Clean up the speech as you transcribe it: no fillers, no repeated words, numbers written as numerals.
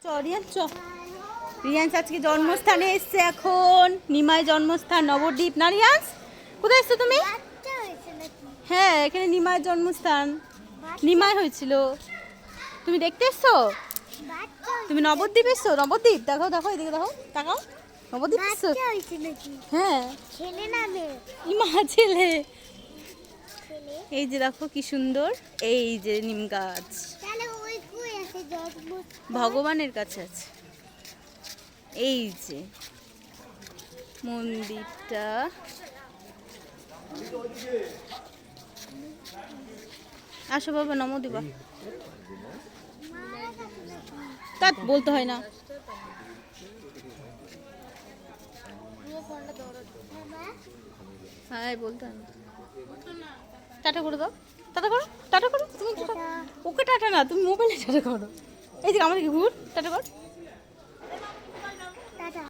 রিয়ান্স আজকে জন্মস্থানে এসছে এখন। নিমাই জন্মস্থান নবদ্বীপ না রিয়ান্স? কোথায় এসছো তুমি? হ্যাঁ, এখানে নিমাইয়ের জন্মস্থান। নিমাই হয়েছিল। তুমি দেখতে এসছো? তুমি নবদ্বীপ এসছো? নবদ্বীপ দেখো, দেখো এদিকে দেখো, তাকাও। নবদ্বীপ এসছো? হ্যাঁ। ছেলে না মেয়ে? ইমা ছেলে। এই যে দেখো কি সুন্দর, এই যে নিম গাছ ভগবানের কাছে আছে। এই যে মন্দিরটা, আসো বাবা নমো দিবা। তা বলতে হয় না। হ্যাঁ বলতে হয় না। টাটা করে দাও, টাটা করো, টাটা করো তুমি। ওকে টাটা না, তুমি মোবাইলে টাটা করো। এই যে আমাদেরকে ঘুর, টাটা কর।